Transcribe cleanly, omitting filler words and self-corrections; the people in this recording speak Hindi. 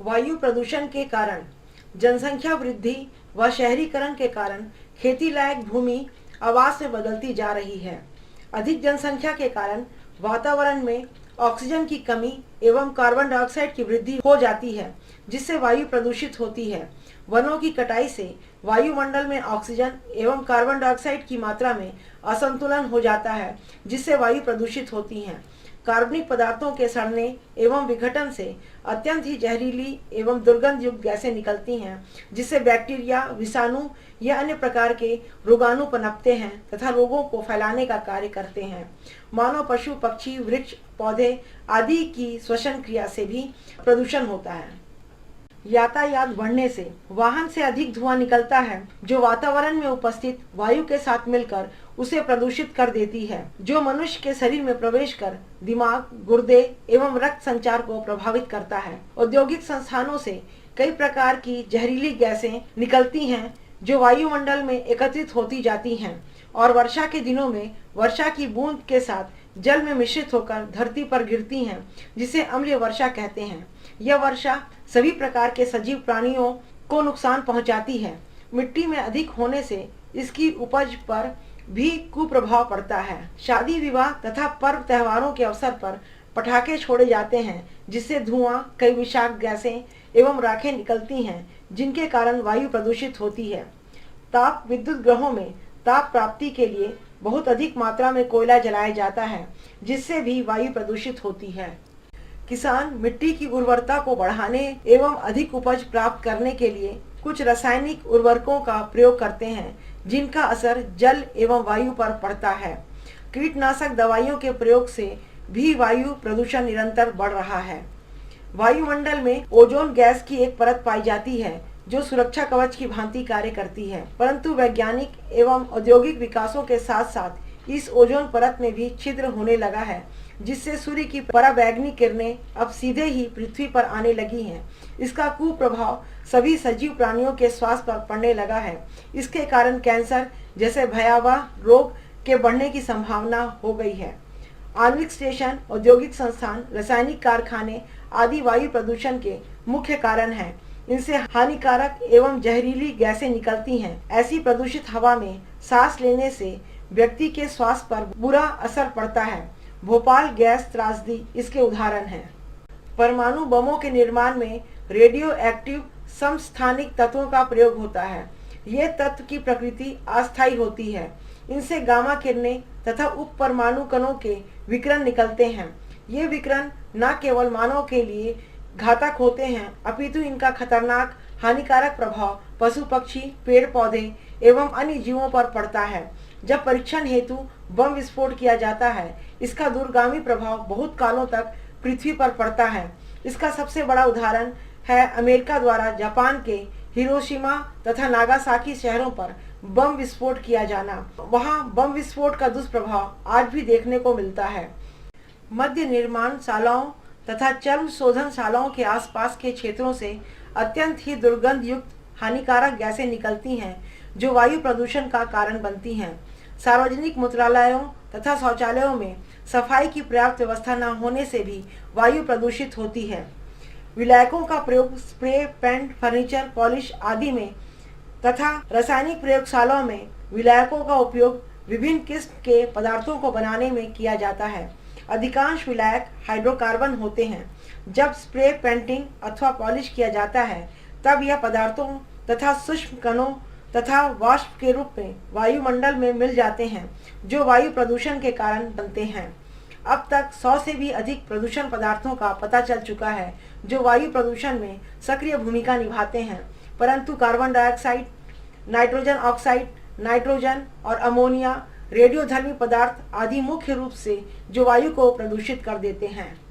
वायु प्रदूषण के कारण जनसंख्या वृद्धि व शहरीकरण के कारण खेती लायक भूमि आवास में बदलती जा रही है। अधिक जनसंख्या के कारण वातावरण में ऑक्सीजन की कमी एवं कार्बन डाइऑक्साइड की वृद्धि हो जाती है, जिससे वायु प्रदूषित होती है। वनों की कटाई से वायुमंडल में ऑक्सीजन एवं कार्बन डाइऑक्साइड की मात्रा में असंतुलन हो जाता है, जिससे वायु प्रदूषित होती है। कार्बनिक पदार्थों के सड़ने एवं विघटन से अत्यंत ही जहरीली एवं दुर्गंध युक्त गैसें निकलती हैं, जिससे बैक्टीरिया, विषाणु या अन्य प्रकार के रोगाणु पनपते हैं तथा रोगों को फैलाने का कार्य करते हैं। मानव, पशु, पक्षी, वृक्ष, पौधे आदि की श्वसन क्रिया से भी प्रदूषण होता है। यातायात बढ़ने से वाहन से अधिक धुआं निकलता है, जो वातावरण में उपस्थित वायु के साथ मिलकर उसे प्रदूषित कर देती है, जो मनुष्य के शरीर में प्रवेश कर दिमाग, गुर्दे एवं रक्त संचार को प्रभावित करता है। औद्योगिक संस्थानों से कई प्रकार की जहरीली गैसें निकलती हैं, जो वायुमंडल में एकत्रित होती जाती हैं और वर्षा के दिनों में वर्षा की बूंद के साथ जल में मिश्रित होकर धरती पर गिरती हैं, जिसे अम्लीय वर्षा कहते हैं। यह वर्षा सभी प्रकार के सजीव प्राणियों को नुकसान पहुंचाती है। मिट्टी में अधिक होने से इसकी उपज पर भी कुप्रभाव पड़ता है। शादी विवाह तथा पर्व त्योहारों के अवसर पर पटाखे छोड़े जाते हैं, जिससे धुआं, कई विषाक्त गैसें एवं राखें निकलती हैं, जिनके कारण वायु प्रदूषित होती है। ताप विद्युत ग्रहों में ताप प्राप्ति के लिए बहुत अधिक मात्रा में कोयला जलाया जाता है, जिससे भी वायु प्रदूषित होती है। किसान मिट्टी की उर्वरता को बढ़ाने एवं अधिक उपज प्राप्त करने के लिए कुछ रासायनिक उर्वरकों का प्रयोग करते हैं, जिनका असर जल एवं वायु पर पड़ता है। कीटनाशक दवाइयों के प्रयोग से भी वायु प्रदूषण निरंतर बढ़ रहा है। वायुमंडल में ओजोन गैस की एक परत पाई जाती है, जो सुरक्षा कवच की भांति कार्य करती है, परंतु वैज्ञानिक एवं औद्योगिक विकासों के साथ साथ इस ओजोन परत में भी छिद्र होने लगा है, जिससे सूर्य की पराबैंगनी किरणें अब सीधे ही पृथ्वी पर आने लगी हैं। इसका कुप्रभाव सभी सजीव प्राणियों के स्वास्थ्य पर पड़ने लगा है। इसके कारण कैंसर जैसे भयावह रोग के बढ़ने की संभावना हो गई है। आणविक स्टेशन, औद्योगिक संस्थान, रासायनिक कारखाने आदि वायु प्रदूषण के मुख्य कारण हैं। इनसे हानिकारक एवं जहरीली गैसें निकलती हैं। ऐसी प्रदूषित हवा में सांस लेने से व्यक्ति के स्वास्थ्य पर बुरा असर पड़ता है। भोपाल गैस त्रासदी इसके उदाहरण हैं। परमाणु बमों के निर्माण में रेडियो एक्टिव समस्थानिक तत्वों का प्रयोग होता है। ये तत्व की प्रकृति अस्थायी होती है। इनसे गामा किरणें तथा उप परमाणु कणों के विकिरण निकलते हैं। ये विकिरण न केवल मानव के लिए घातक होते हैं, अपितु इनका खतरनाक हानिकारक प्रभाव पशु पक्षी, पेड़ पौधे एवं अन्य जीवों पर पड़ता है। जब परीक्षण हेतु बम विस्फोट किया जाता है, इसका दूरगामी प्रभाव बहुत कालों तक पृथ्वी पर पड़ता है। इसका सबसे बड़ा उदाहरण है अमेरिका द्वारा जापान के हिरोशिमा तथा नागासाकी शहरों पर बम विस्फोट किया जाना। वहां बम विस्फोट का दुष्प्रभाव आज भी देखने को मिलता है। मध्य निर्माण शालाओं तथा चर्म शोधनशालाओं के आसपास के क्षेत्रों से अत्यंत ही दुर्गंध युक्त हानिकारक गैसें निकलती हैं, जो वायु प्रदूषण का कारण बनती हैं। सार्वजनिक मूत्रालयों तथा शौचालयों में सफाई की पर्याप्त व्यवस्था न होने से भी वायु प्रदूषित होती है। विलायकों का प्रयोग स्प्रे, पेंट, फर्नीचर, पॉलिश आदि में तथा रासायनिक प्रयोगशालाओं में विलायकों का उपयोग विभिन्न किस्म के पदार्थों को बनाने में किया जाता है। अधिकांश विलायक हाइड्रोकार्बन होते हैं। जब स्प्रे, पेंटिंग अथवा पॉलिश किया जाता है, तब यह पदार्थों तथा सूक्ष्म कणों तथा वाष्प के रूप में वायुमंडल में मिल जाते हैं, जो वायु प्रदूषण के कारण बनते हैं। अब तक 100 से भी अधिक प्रदूषण पदार्थों का पता चल चुका है, जो वायु प्रदूषण में सक्रिय भूमिका निभाते हैं, परंतु carbon dioxide, nitrogen oxide, nitrogen और अमोनिया, रेडियोधर्मी पदार्थ आदि मुख्य रूप से जो वायु को प्रदूषित कर देते हैं।